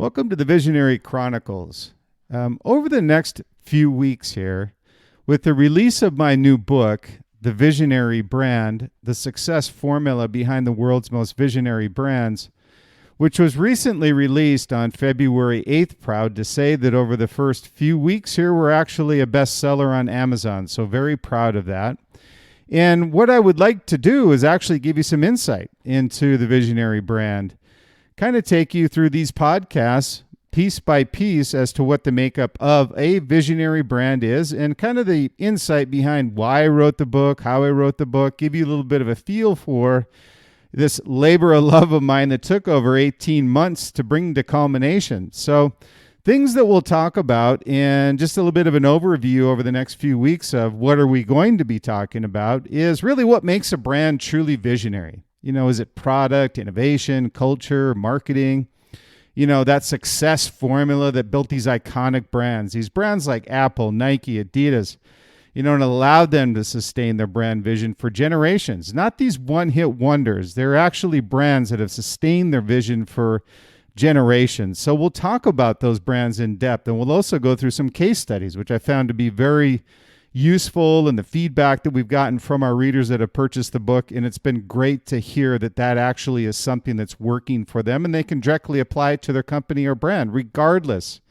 Welcome to the Visionary Chronicles. Over the next few weeks here, with the release of my new book, The Visionary Brand, the success formula behind the world's most visionary brands, which was recently released on February 8th, proud to say that over the first few weeks here, we're actually a bestseller on Amazon. So very proud of that. And what I would like to do is actually give you some insight into the Visionary Brand, kind of take you through these podcasts piece by piece as to what the makeup of a visionary brand is and kind of the insight behind why I wrote the book, how I wrote the book, give you a little bit of a feel for this labor of love of mine that took over 18 months to bring to culmination. So things that we'll talk about and just a little bit of an overview over the next few weeks of what are we going to be talking about is really what makes a brand truly visionary. You know, is it product, innovation, culture, marketing? You know, that success formula that built these iconic brands. These brands like Apple, Nike, Adidas, you know, and allowed them to sustain their brand vision for generations. Not these one-hit wonders. They're actually brands that have sustained their vision for generations. So we'll talk about those brands in depth, and we'll also go through some case studies, which I found to be very useful, and the feedback that we've gotten from our readers that have purchased the book. And it's been great to hear that that actually is something that's working for them and they can directly apply it to their company or brand, regardless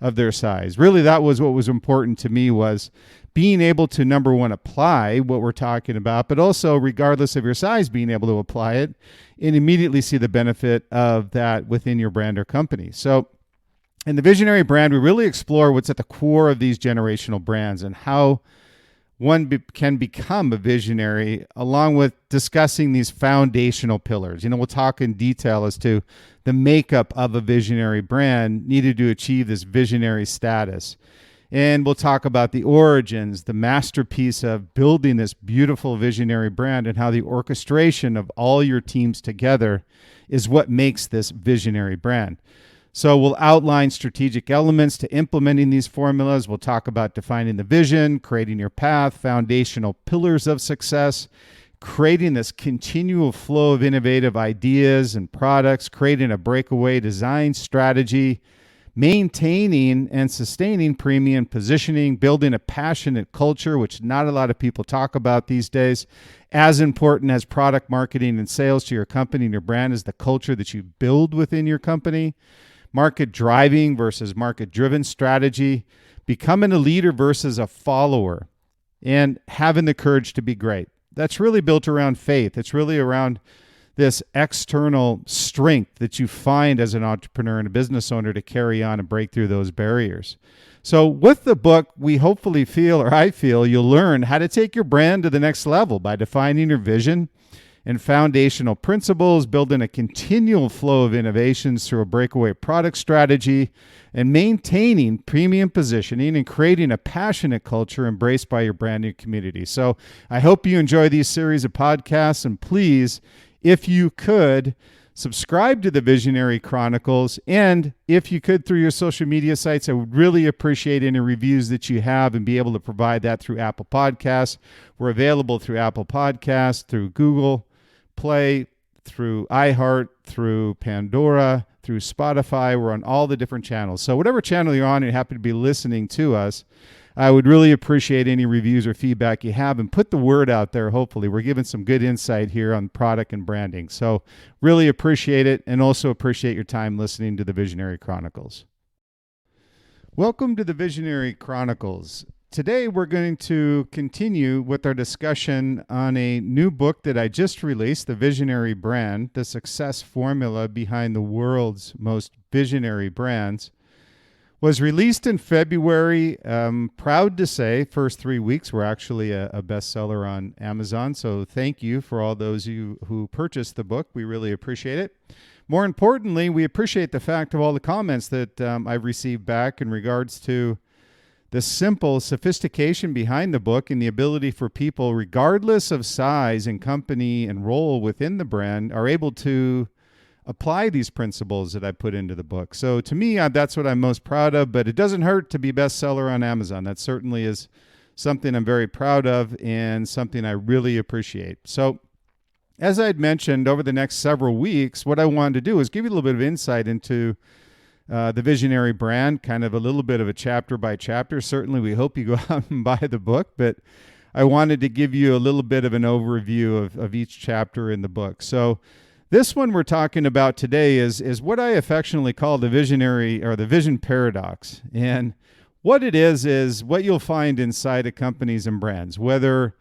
of their size. Really, that was what was important to me, was being able to, number one, apply what we're talking about, but also regardless of your size, being able to apply it and immediately see the benefit of that within your brand or company. So in the Visionary Brand, we really explore what's at the core of these generational brands and how one can become a visionary, along with discussing these foundational pillars. You know, we'll talk in detail as to the makeup of a visionary brand needed to achieve this visionary status. And we'll talk about the origins, the masterpiece of building this beautiful visionary brand, and how the orchestration of all your teams together is what makes this visionary brand. So we'll outline strategic elements to implementing these formulas. We'll talk about defining the vision, creating your path, foundational pillars of success, creating this continual flow of innovative ideas and products, creating a breakaway design strategy, maintaining and sustaining premium positioning, building a passionate culture, which not a lot of people talk about these days. As important as product marketing and sales to your company and your brand is the culture that you build within your company. Market driving versus market driven strategy, becoming a leader versus a follower, and having the courage to be great. That's really built around faith. It's really around this external strength that you find as an entrepreneur and a business owner to carry on and break through those barriers. So with the book, we hopefully feel, or I feel, you'll learn how to take your brand to the next level by defining your vision and foundational principles, building a continual flow of innovations through a breakaway product strategy, and maintaining premium positioning and creating a passionate culture embraced by your branding community. So I hope you enjoy these series of podcasts, and please, if you could, subscribe to the Visionary Chronicles, and if you could through your social media sites, I would really appreciate any reviews that you have and be able to provide that through Apple Podcasts. We're available through Apple Podcasts, through Google Play, through iHeart, through Pandora, through Spotify. We're on all the different channels. So whatever channel you're on and you happen to be listening to us, I would really appreciate any reviews or feedback you have, and put the word out there. Hopefully we're giving some good insight here on product and branding. So really appreciate it, and also appreciate your time listening to the Visionary Chronicles. Welcome to the Visionary Chronicles. Today, we're going to continue with our discussion on a new book that I just released, The Visionary Brand, the success formula behind the world's most visionary brands. Was released in February. Proud to say, first 3 weeks were actually a bestseller on Amazon. So thank you for all those of you who purchased the book. We really appreciate it. More importantly, we appreciate the fact of all the comments that I've received back in regards to the simple sophistication behind the book and the ability for people, regardless of size and company and role within the brand, are able to apply these principles that I put into the book. So to me, that's what I'm most proud of, but it doesn't hurt to be bestseller on Amazon. That certainly is something I'm very proud of and something I really appreciate. So as I had mentioned, over the next several weeks, what I wanted to do is give you a little bit of insight into The Visionary Brand, kind of a little bit of a chapter by chapter. Certainly, we hope you go out and buy the book, but I wanted to give you a little bit of an overview of each chapter in the book. So this one we're talking about today is what I affectionately call the visionary or the vision paradox. And what it is what you'll find inside of companies and brands, whether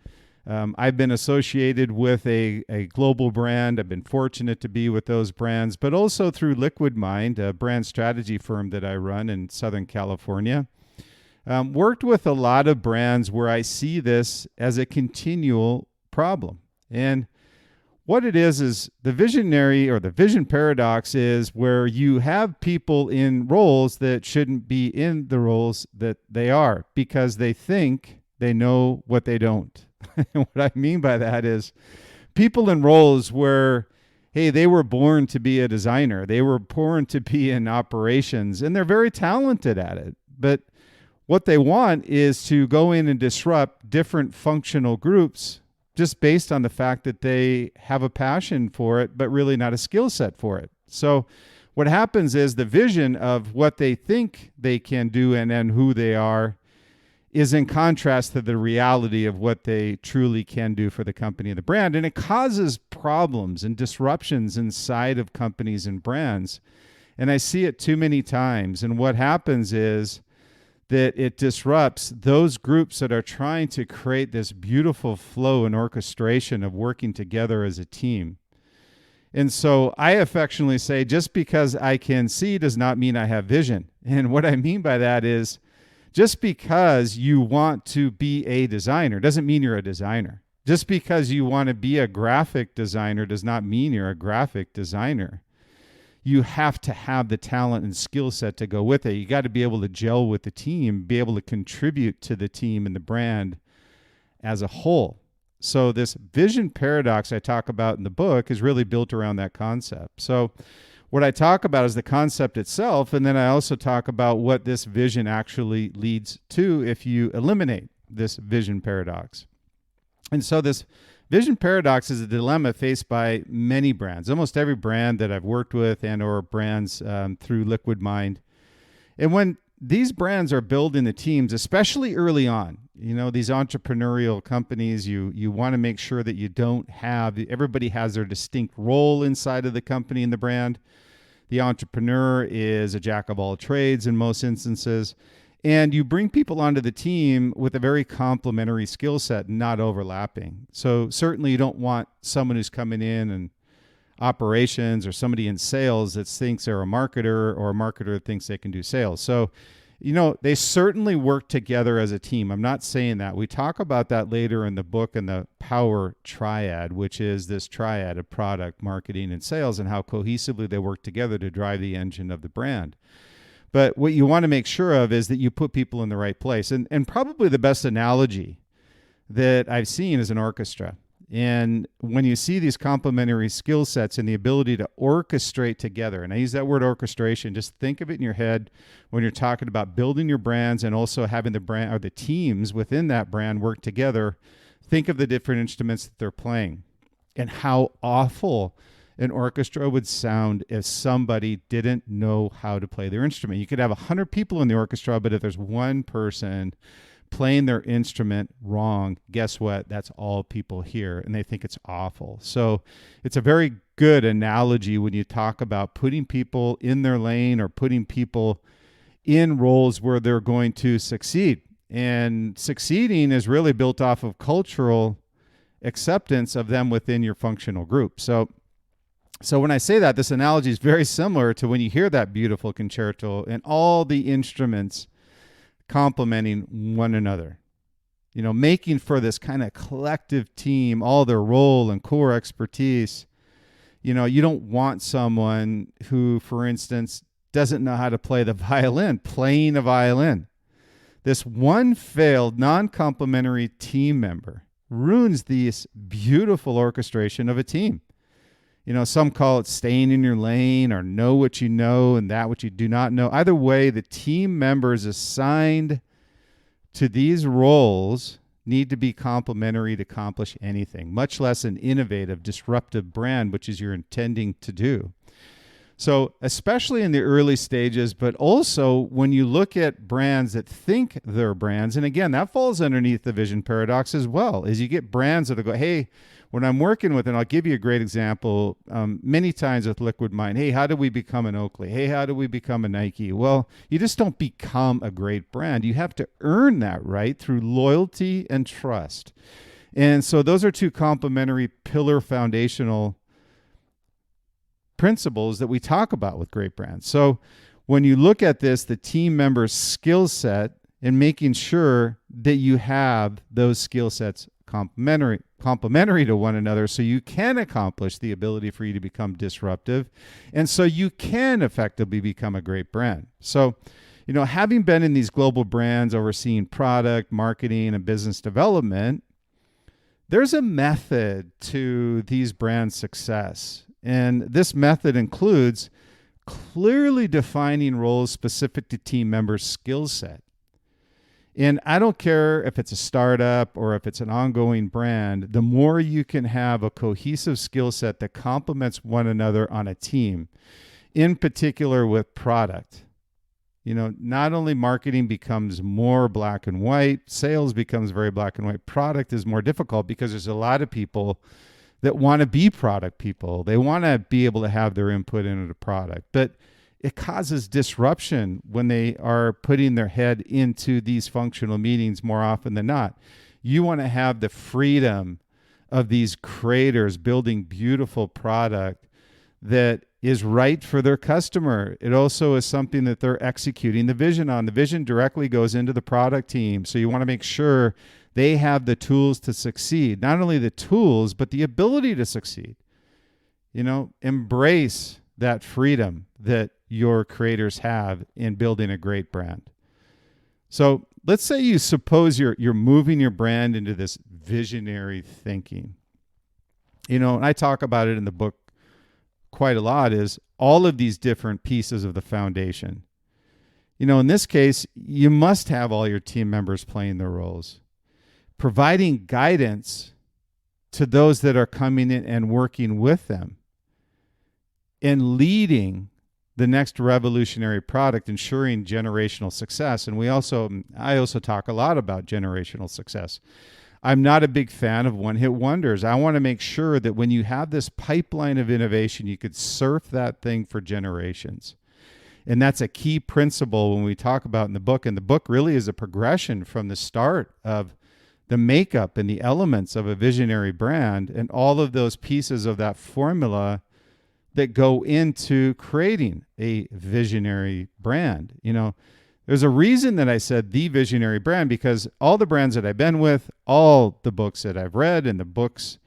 I've been associated with a global brand. I've been fortunate to be with those brands, but also through Liquid Mind, a brand strategy firm that I run in Southern California. Worked with a lot of brands where I see this as a continual problem. And what it is the visionary or the vision paradox is where you have people in roles that shouldn't be in the roles that they are because they think they know what they don't. And what I mean by that is people in roles where, hey, they were born to be a designer. They were born to be in operations, and they're very talented at it. But what they want is to go in and disrupt different functional groups just based on the fact that they have a passion for it, but really not a skill set for it. So what happens is the vision of what they think they can do and who they are is in contrast to the reality of what they truly can do for the company and the brand. And it causes problems and disruptions inside of companies and brands. And I see it too many times. And what happens is that it disrupts those groups that are trying to create this beautiful flow and orchestration of working together as a team. And so I affectionately say, just because I can see does not mean I have vision. And what I mean by that is, just because you want to be a designer doesn't mean you're a designer. Just because you want to be a graphic designer does not mean you're a graphic designer. You have to have the talent and skill set to go with it. You got to be able to gel with the team, be able to contribute to the team and the brand as a whole. So this vision paradox I talk about in the book is really built around that concept. So what I talk about is the concept itself, and then I also talk about what this vision actually leads to if you eliminate this vision paradox. And so this vision paradox is a dilemma faced by many brands, almost every brand that I've worked with and or brands through Liquid Mind. And when these brands are building the teams, especially early on, you know, these entrepreneurial companies, you want to make sure that you don't have, everybody has their distinct role inside of the company and the brand. The entrepreneur is a jack of all trades in most instances. And you bring people onto the team with a very complementary skill set, not overlapping. So certainly you don't want someone who's coming in and operations or somebody in sales that thinks they're a marketer or a marketer that thinks they can do sales. So, you know, they certainly work together as a team. I'm not saying that. We talk about that later in the book in the power triad, which is this triad of product, marketing, and sales, and how cohesively they work together to drive the engine of the brand. But what you want to make sure of is that you put people in the right place. And probably the best analogy that I've seen is an orchestra. And when you see these complementary skill sets and the ability to orchestrate together, and I use that word orchestration, just think of it in your head when you're talking about building your brands and also having the brand or the teams within that brand work together. Think of the different instruments that they're playing and how awful an orchestra would sound if somebody didn't know how to play their instrument. You could have 100 people in the orchestra, but if there's one person playing their instrument wrong, guess what? That's all people hear, and they think it's awful. So it's a very good analogy when you talk about putting people in their lane or putting people in roles where they're going to succeed. And succeeding is really built off of cultural acceptance of them within your functional group. So when I say that, this analogy is very similar to when you hear that beautiful concerto and all the instruments complementing one another, you know, making for this kind of collective team, all their role and core expertise. You know, you don't want someone who, for instance, doesn't know how to play the violin, playing a violin. This one failed non-complementary team member ruins this beautiful orchestration of a team. You know, some call it staying in your lane or know what you know and that what you do not know. Either way, the team members assigned to these roles need to be complementary to accomplish anything, much less an innovative, disruptive brand, which is you're intending to do. So, especially in the early stages, but also when you look at brands that think they're brands, and again, that falls underneath the vision paradox as well, is you get brands that'll go, hey, when I'm working with, and I'll give you a great example, many times with Liquid Mind, hey, how do we become an Oakley? Hey, how do we become a Nike? Well, you just don't become a great brand. You have to earn that right through loyalty and trust. And so those are two complementary pillar foundational principles that we talk about with great brands. So when you look at this, the team member's skill set and making sure that you have those skill sets complementary to one another so you can accomplish the ability for you to become disruptive and so you can effectively become a great brand. So, having been in these global brands overseeing product, marketing, and business development, there's a method to these brands' success. And this method includes clearly defining roles specific to team members' skill set. And I don't care if it's a startup or if it's an ongoing brand, the more you can have a cohesive skill set that complements one another on a team, in particular with product. Not only marketing becomes more black and white, sales becomes very black and white, product is more difficult because there's a lot of people that want to be product people. They want to be able to have their input into the product. But it causes disruption when they are putting their head into these functional meetings more often than not. You want to have the freedom of these creators building beautiful product that is right for their customer. It also is something that they're executing the vision on. The vision directly goes into the product team. So you want to make sure they have the tools to succeed. Not only the tools, but the ability to succeed. Embrace that freedom that your creators have in building a great brand. So let's say you suppose you're moving your brand into this visionary thinking. And I talk about it in the book quite a lot, is all of these different pieces of the foundation. In this case, you must have all your team members playing their roles, providing guidance to those that are coming in and working with them, and leading the next revolutionary product, ensuring generational success. And I also talk a lot about generational success. I'm not a big fan of one-hit wonders. I want to make sure that when you have this pipeline of innovation, you could surf that thing for generations. And that's a key principle when we talk about in the book. And the book really is a progression from the start of the makeup and the elements of a visionary brand and all of those pieces of that formula that go into creating a visionary brand. There's a reason that I said the visionary brand, because all the brands that I've been with, all the books that I've read and the books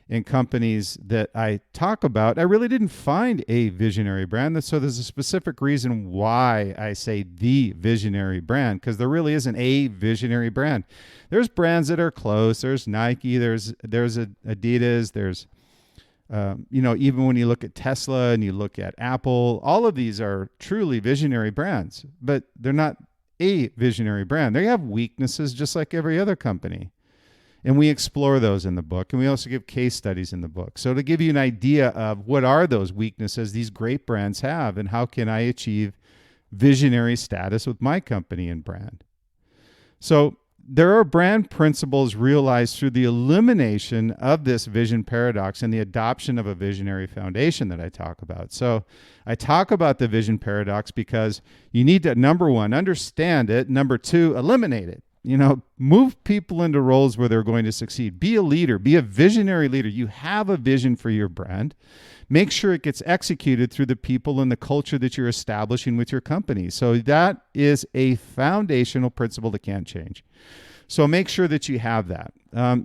and companies that I talk about, I really didn't find a visionary brand. So there's a specific reason why I say the visionary brand, because there really isn't a visionary brand. There's brands that are close. There's Nike, there's Adidas, there's even when you look at Tesla and you look at Apple, all of these are truly visionary brands, but they're not a visionary brand. They have weaknesses just like every other company. And we explore those in the book. And we also give case studies in the book. So to give you an idea of what are those weaknesses these great brands have and how can I achieve visionary status with my company and brand. So there are brand principles realized through the elimination of this vision paradox and the adoption of a visionary foundation that I talk about. So I talk about the vision paradox because you need to, number one, understand it. Number two, eliminate it. Move people into roles where they're going to succeed. Be a leader. Be a visionary leader. You have a vision for your brand. Make sure it gets executed through the people and the culture that you're establishing with your company. So that is a foundational principle that can't change. So make sure that you have that.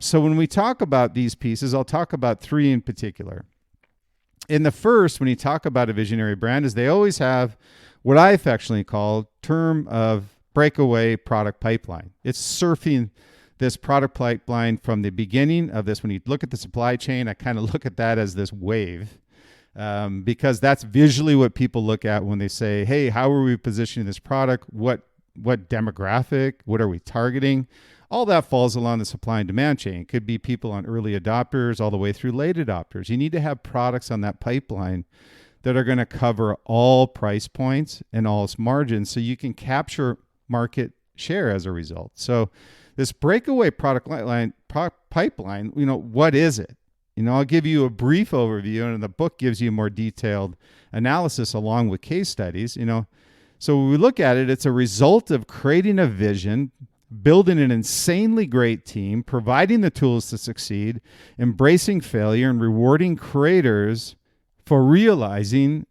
So when we talk about these pieces, I'll talk about three in particular. In the first, when you talk about a visionary brand, is they always have what I affectionately call term of breakaway product pipeline. It's surfing this product pipeline from the beginning of this. When you look at the supply chain, I kind of look at that as this wave. Because that's visually what people look at when they say, hey, how are we positioning this product? What demographic? What are we targeting? All that falls along the supply and demand chain. It could be people on early adopters all the way through late adopters. You need to have products on that pipeline that are going to cover all price points and all margins, so you can capture market share as a result. So this breakaway product pipeline, what is it? I'll give you a brief overview, and the book gives you more detailed analysis along with case studies. So when we look at it, it's a result of creating a vision, building an insanely great team, providing the tools to succeed, embracing failure, and rewarding creators for realizing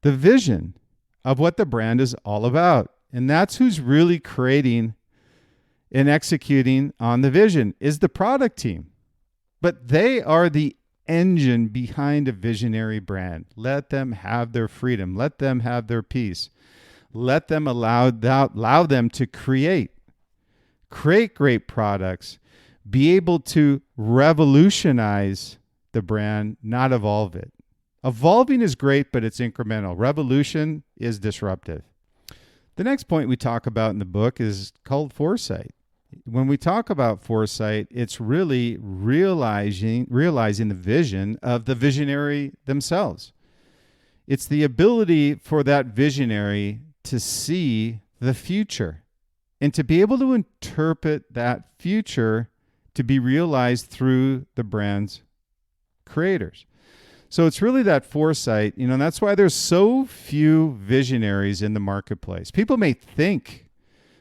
the vision of what the brand is all about. And that's who's really creating and executing on the vision is the product team. But they are the engine behind a visionary brand. Let them have their freedom. Let them have their peace. Let them allow them to create great products, be able to revolutionize the brand, not evolve it. Evolving is great, but it's incremental. Revolution is disruptive. The next point we talk about in the book is called foresight. When we talk about foresight, it's really realizing the vision of the visionary themselves. It's the ability for that visionary to see the future and to be able to interpret that future to be realized through the brand's creators. So it's really that foresight, and that's why there's so few visionaries in the marketplace. People may think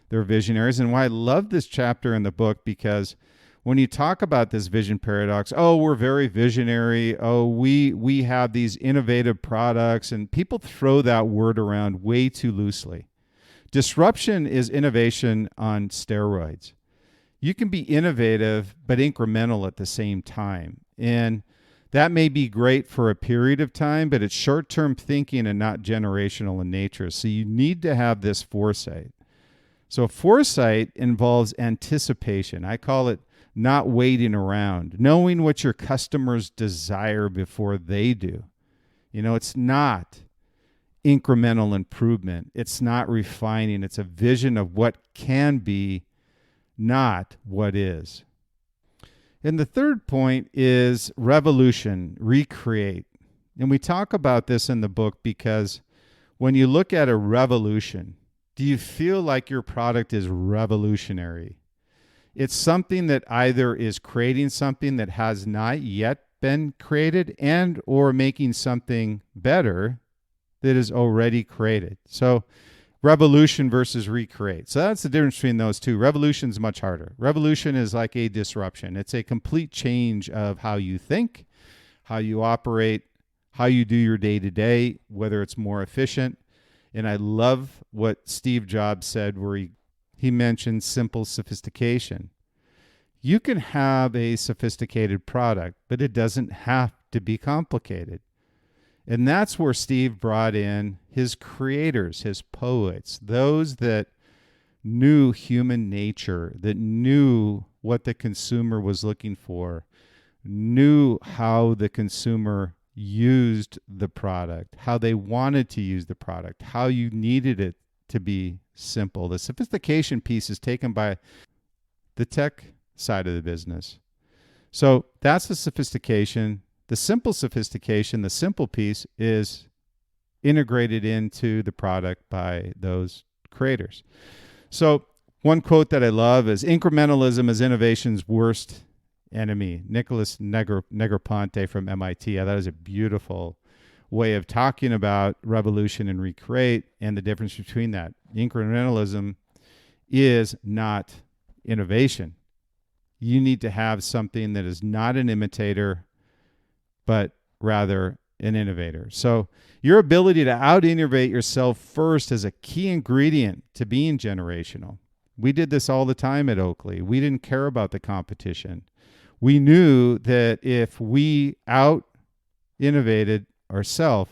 they're visionaries, and why I love this chapter in the book, because when you talk about this vision paradox, we're very visionary, we have these innovative products, and people throw that word around way too loosely. Disruption is innovation on steroids. You can be innovative but incremental at the same time, and that may be great for a period of time, but it's short-term thinking and not generational in nature. So you need to have this foresight. So foresight involves anticipation. I call it not waiting around, knowing what your customers desire before they do. It's not incremental improvement. It's not refining. It's a vision of what can be, not what is. And the third point is revolution, recreate. And we talk about this in the book because when you look at a revolution, do you feel like your product is revolutionary? It's something that either is creating something that has not yet been created and or making something better that is already created. So revolution versus recreate. So that's the difference between those two. Revolution is much harder. Revolution is like a disruption. It's a complete change of how you think, how you operate, how you do your day-to-day, whether it's more efficient. And I love what Steve Jobs said where he mentioned simple sophistication. You can have a sophisticated product, but it doesn't have to be complicated. And that's where Steve brought in his creators, his poets, those that knew human nature, that knew what the consumer was looking for, knew how the consumer used the product, how they wanted to use the product, how you needed it to be simple. The sophistication piece is taken by the tech side of the business. So that's the sophistication. The simple sophistication, the simple piece is integrated into the product by those creators. So one quote that I love is, incrementalism is innovation's worst enemy. Nicholas Negroponte from MIT. I thought it was a beautiful way of talking about revolution and recreate and the difference between that. Incrementalism is not innovation. You need to have something that is not an imitator, but rather an innovator. So your ability to out-innovate yourself first is a key ingredient to being generational. We did this all the time at Oakley. We didn't care about the competition. We knew that if we out-innovated ourselves,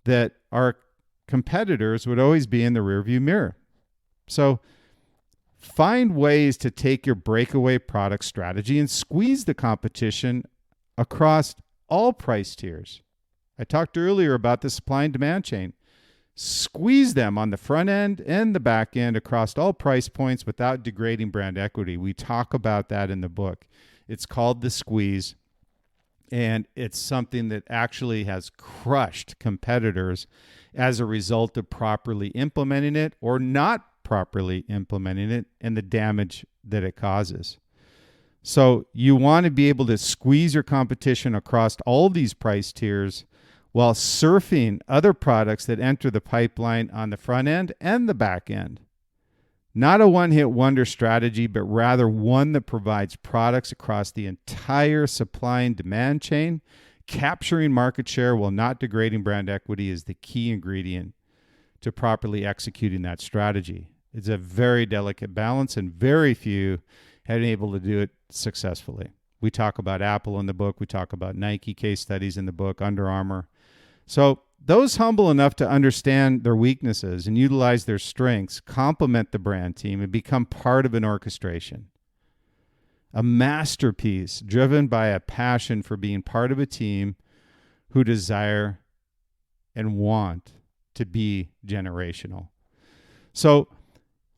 that our competitors would always be in the rearview mirror. So find ways to take your breakaway product strategy and squeeze the competition across all price tiers. I talked earlier about the supply and demand chain. Squeeze them on the front end and the back end across all price points without degrading brand equity. We talk about that in the book. It's called the squeeze. And it's something that actually has crushed competitors as a result of properly implementing it or not properly implementing it and the damage that it causes. So you want to be able to squeeze your competition across all these price tiers while surfing other products that enter the pipeline on the front end and the back end. Not a one-hit wonder strategy, but rather one that provides products across the entire supply and demand chain. Capturing market share while not degrading brand equity is the key ingredient to properly executing that strategy. It's a very delicate balance, and very few have been able to do it successfully. We talk about Apple in the book. We talk about Nike case studies in the book, Under Armour. So those humble enough to understand their weaknesses and utilize their strengths complement the brand team and become part of an orchestration. A masterpiece driven by a passion for being part of a team who desire and want to be generational. So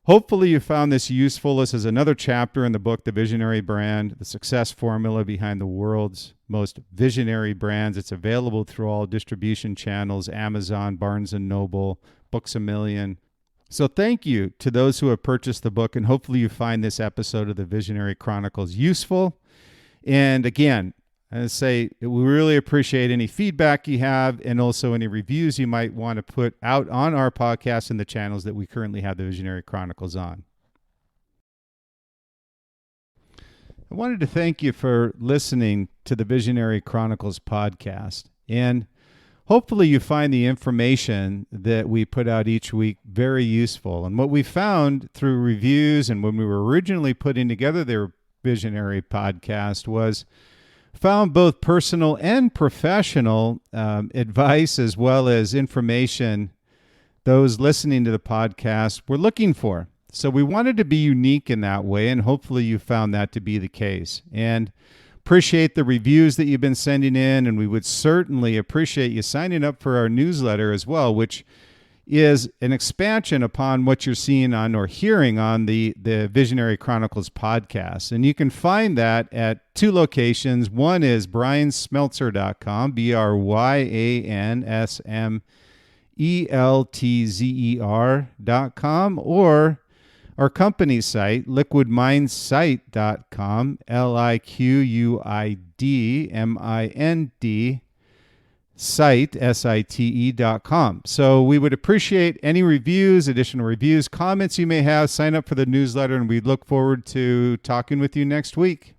hopefully you found this useful. This is another chapter in the book, The Visionary Brand, the success formula behind the world's most visionary brands. It's available through all distribution channels, Amazon, Barnes & Noble, Books A Million. So thank you to those who have purchased the book, and hopefully you find this episode of the Visionary Chronicles useful. And again, I say we really appreciate any feedback you have and also any reviews you might want to put out on our podcast and the channels that we currently have the Visionary Chronicles on. I wanted to thank you for listening to the Visionary Chronicles podcast. And hopefully you find the information that we put out each week very useful. And what we found through reviews and when we were originally putting together their Visionary podcast was found both personal and professional advice as well as information those listening to the podcast were looking for. So we wanted to be unique in that way, and hopefully you found that to be the case. And appreciate the reviews that you've been sending in, and we would certainly appreciate you signing up for our newsletter as well, which is an expansion upon what you're seeing on or hearing on the Visionary Chronicles podcast. And you can find that at two locations. One is bryansmeltzer.com, BRYANSMELTZER.com, or our company site, liquidmindsite.com, LIQUIDMIND site, SITE.com. So we would appreciate any reviews, additional reviews, comments you may have. Sign up for the newsletter, and we look forward to talking with you next week.